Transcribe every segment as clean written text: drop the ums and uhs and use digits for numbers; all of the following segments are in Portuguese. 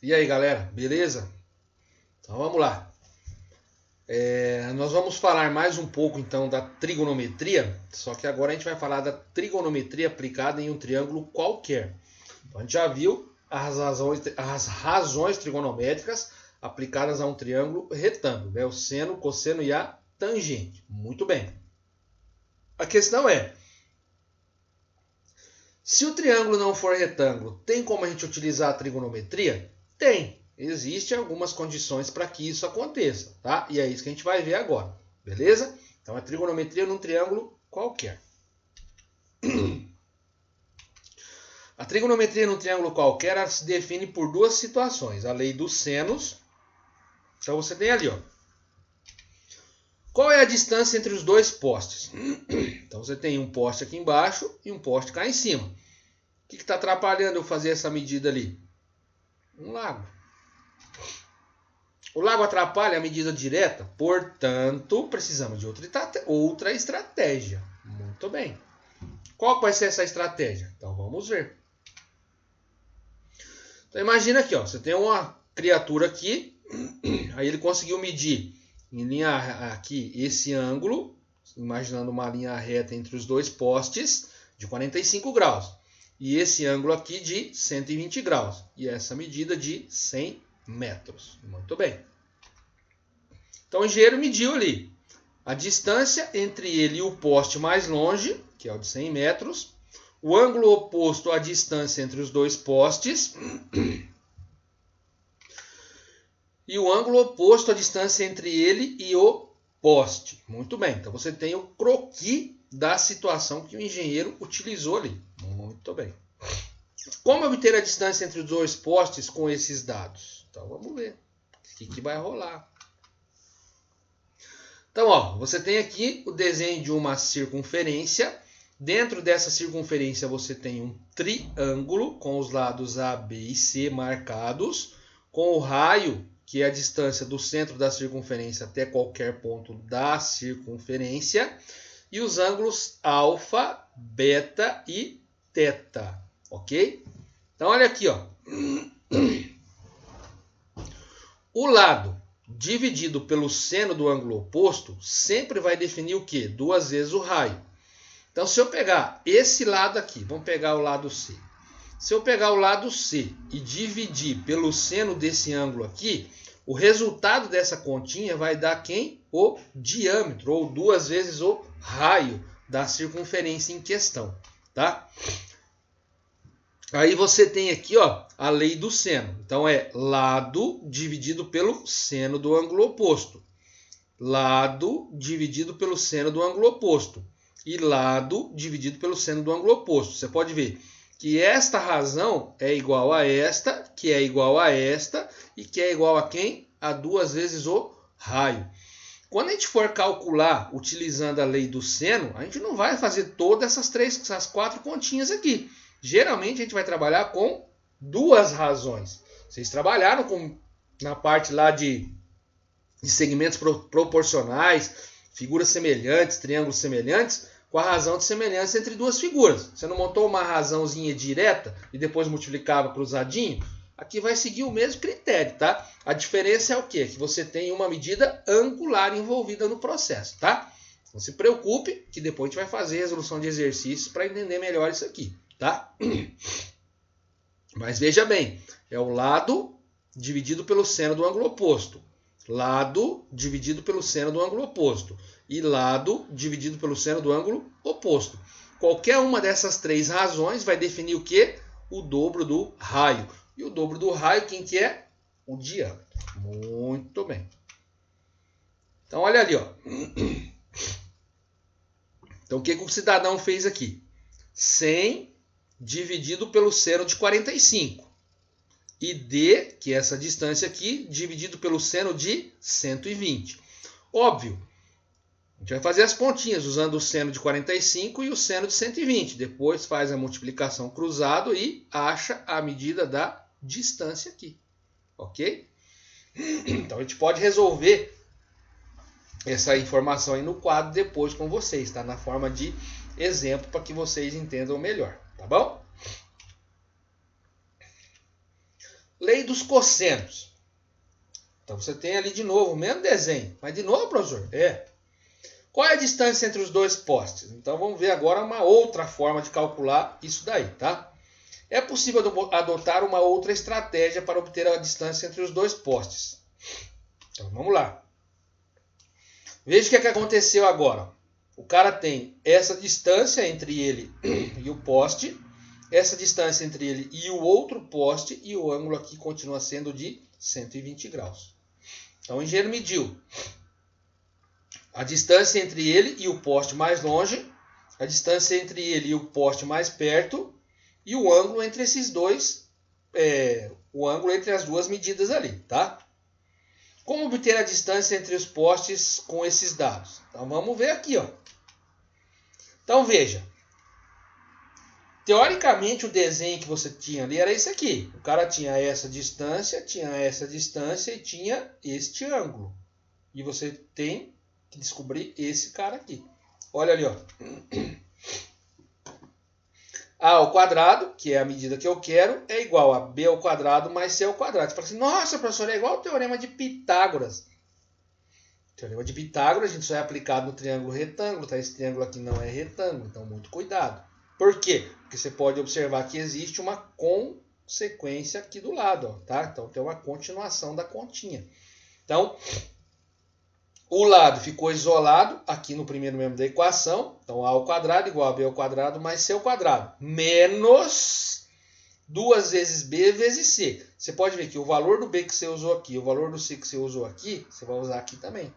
E aí, galera, beleza? Então vamos lá. Nós vamos falar mais um pouco então da trigonometria, só que agora a gente vai falar da trigonometria aplicada em um triângulo qualquer. Então a gente já viu as razões trigonométricas aplicadas a um triângulo retângulo, né? O seno, o cosseno e a tangente. Muito bem. A questão é, se o triângulo não for retângulo, tem como a gente utilizar a trigonometria? Tem. Existem algumas condições para que isso aconteça, tá? E é isso que a gente vai ver agora, beleza? Então, a trigonometria num triângulo qualquer. A trigonometria num triângulo qualquer ela se define por duas situações. A lei dos senos. Então, você tem ali, ó. Qual é a distância entre os dois postes? Então, você tem um poste aqui embaixo e um poste cá em cima. O que está atrapalhando eu fazer essa medida ali? Um lago. O lago atrapalha a medida direta, portanto, precisamos de outra estratégia. Muito bem. Qual vai ser essa estratégia? Então, vamos ver. Então, imagina aqui, ó, você tem uma criatura aqui, aí ele conseguiu medir em linha aqui esse ângulo, imaginando uma linha reta entre os dois postes, de 45 graus. E esse ângulo aqui de 120 graus. E essa medida de 100 metros. Muito bem. Então o engenheiro mediu ali a distância entre ele e o poste mais longe, que é o de 100 metros, o ângulo oposto à distância entre os dois postes e o ângulo oposto à distância entre ele e o poste. Muito bem, então você tem o croquis da situação que o engenheiro utilizou ali. Muito bem. Como obter a distância entre os dois postes com esses dados? Então vamos ver o que vai rolar. Então, ó, você tem aqui o desenho de uma circunferência. Dentro dessa circunferência você tem um triângulo com os lados A, B e C marcados, com o raio, que é a distância do centro da circunferência até qualquer ponto da circunferência, e os ângulos alfa, beta e teta, ok? Então, olha aqui, ó. O lado dividido pelo seno do ângulo oposto sempre vai definir o quê? 2 vezes o raio. Então, se eu pegar esse lado aqui, vamos pegar o lado C. Se eu pegar o lado C e dividir pelo seno desse ângulo aqui, o resultado dessa continha vai dar quem? O diâmetro, ou 2 vezes o raio da circunferência em questão, tá? Aí você tem aqui, ó, a lei do seno. Então é lado dividido pelo seno do ângulo oposto. Lado dividido pelo seno do ângulo oposto. E lado dividido pelo seno do ângulo oposto. Você pode ver que esta razão é igual a esta, que é igual a esta, e que é igual a quem? A 2 vezes o raio. Quando a gente for calcular utilizando a lei do seno, a gente não vai fazer todas essas 4 continhas aqui. Geralmente a gente vai trabalhar com 2 razões. Vocês trabalharam na parte lá de segmentos proporcionais, figuras semelhantes, triângulos semelhantes, com a razão de semelhança entre 2 figuras. Você não montou uma razãozinha direta e depois multiplicava cruzadinho? Aqui vai seguir o mesmo critério, tá? A diferença é o quê? Que você tem uma medida angular envolvida no processo, tá? Não se preocupe que depois a gente vai fazer resolução de exercícios para entender melhor isso aqui, tá? Mas veja bem, é o lado dividido pelo seno do ângulo oposto. Lado dividido pelo seno do ângulo oposto. E lado dividido pelo seno do ângulo oposto. Qualquer uma dessas 3 razões vai definir o quê? O dobro do raio. E o dobro do raio, quem que é? O diâmetro. Muito bem. Então, olha ali, ó. Então, o que o cidadão fez aqui? 100 dividido pelo seno de 45. E D, que é essa distância aqui, dividido pelo seno de 120. Óbvio, a gente vai fazer as pontinhas usando o seno de 45 e o seno de 120. Depois faz a multiplicação cruzado e acha a medida da distância aqui. Ok? Então a gente pode resolver essa informação aí no quadro depois com vocês, tá? Na forma de exemplo para que vocês entendam melhor, tá bom? Lei dos cossenos. Então você tem ali de novo o mesmo desenho. Mas de novo, professor? Qual é a distância entre os dois postes? Então vamos ver agora uma outra forma de calcular isso daí, tá? É possível adotar uma outra estratégia para obter a distância entre os dois postes. Então vamos lá. Veja o que aconteceu agora. O cara tem essa distância entre ele e o poste, essa distância entre ele e o outro poste, e o ângulo aqui continua sendo de 120 graus. Então o engenheiro mediu a distância entre ele e o poste mais longe, a distância entre ele e o poste mais perto, e o ângulo entre esses dois, o ângulo entre as duas medidas ali, tá? Como obter a distância entre os postes com esses dados? Então vamos ver aqui, ó. Então veja. Teoricamente o desenho que você tinha ali era esse aqui. O cara tinha essa distância e tinha este ângulo. E você tem que descobrir esse cara aqui. Olha ali, ó. A ao quadrado, que é a medida que eu quero, é igual a B ao quadrado mais C ao quadrado. Você fala assim, nossa, professor, é igual ao teorema de Pitágoras. O teorema de Pitágoras a gente só é aplicado no triângulo retângulo, tá? Esse triângulo aqui não é retângulo, então muito cuidado. Por quê? Porque você pode observar que existe uma consequência aqui do lado, ó, tá? Então tem uma continuação da continha. Então, o lado ficou isolado aqui no primeiro membro da equação. Então, A ao quadrado igual a B ao quadrado mais C ao quadrado. Menos 2 vezes B vezes C. Você pode ver que o valor do B que você usou aqui, o valor do C que você usou aqui, você vai usar aqui também.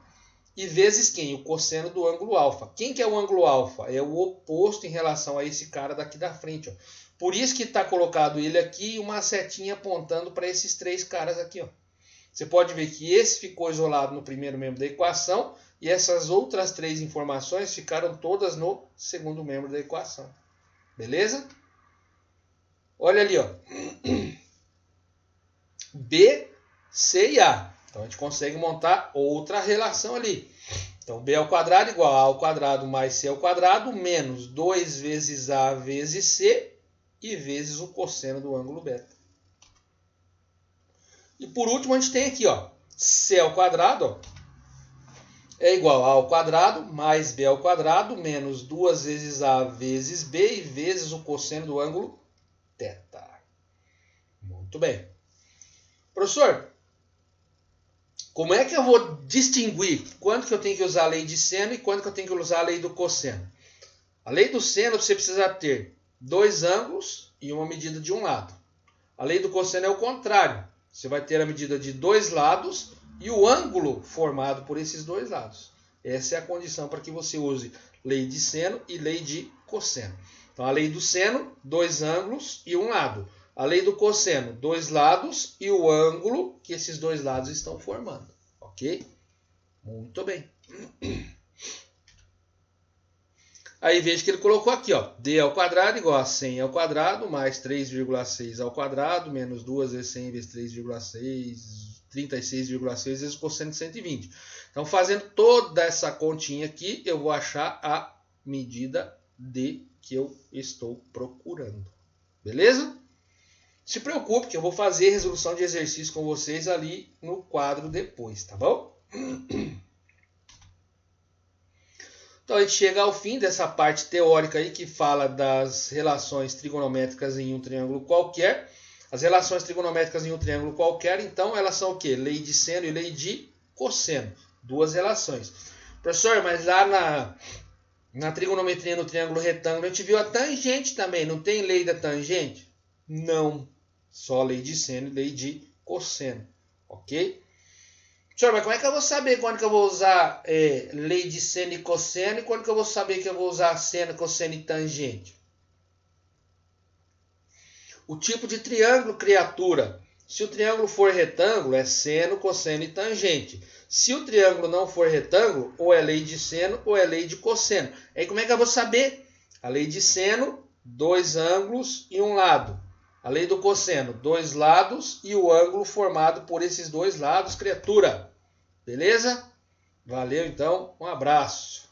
E vezes quem? O cosseno do ângulo alfa. Quem que é o ângulo alfa? É o oposto em relação a esse cara daqui da frente, ó. Por isso que está colocado ele aqui e uma setinha apontando para esses três caras aqui, ó. Você pode ver que esse ficou isolado no primeiro membro da equação e essas outras três informações ficaram todas no segundo membro da equação. Beleza? Olha ali, ó. B, C e A. Então a gente consegue montar outra relação ali. Então B ao quadrado igual a ao quadrado mais C ao quadrado menos 2 vezes A vezes C e vezes o cosseno do ângulo beta. E por último a gente tem aqui, ó, C ao quadrado, ó, é igual a ao quadrado mais B ao quadrado menos 2 vezes A vezes B e vezes o cosseno do ângulo θ. Muito bem. Professor, como é que eu vou distinguir quando que eu tenho que usar a lei de seno e quando que eu tenho que usar a lei do cosseno? A lei do seno você precisa ter dois ângulos e uma medida de um lado. A lei do cosseno é o contrário. Você vai ter a medida de dois lados e o ângulo formado por esses dois lados. Essa é a condição para que você use lei de seno e lei de cosseno. Então, a lei do seno, dois ângulos e um lado. A lei do cosseno, dois lados e o ângulo que esses dois lados estão formando. Ok? Muito bem. Aí veja que ele colocou aqui, ó, D ao quadrado igual a 100 ao quadrado mais 3,6 ao quadrado menos 2 vezes 100 vezes 3,6, 36,6 vezes o cosseno de 120. Então, fazendo toda essa continha aqui, eu vou achar a medida D que eu estou procurando. Beleza? Se preocupe que eu vou fazer resolução de exercício com vocês ali no quadro depois, tá bom? Então a gente chega ao fim dessa parte teórica aí que fala das relações trigonométricas em um triângulo qualquer. As relações trigonométricas em um triângulo qualquer, então, elas são o quê? Lei de seno e lei de cosseno. Duas relações. Professor, mas lá na trigonometria no triângulo retângulo a gente viu a tangente também. Não tem lei da tangente? Não. Só lei de seno e lei de cosseno. Ok? Senhor, mas como é que eu vou saber quando que eu vou usar lei de seno e cosseno e quando que eu vou saber que eu vou usar seno, cosseno e tangente? O tipo de triângulo, criatura. Se o triângulo for retângulo, é seno, cosseno e tangente. Se o triângulo não for retângulo, ou é lei de seno ou é lei de cosseno. Aí como é que eu vou saber? A lei de seno, dois ângulos e um lado. A lei do cosseno, dois lados e o ângulo formado por esses dois lados, criatura. Beleza? Valeu, então. Um abraço.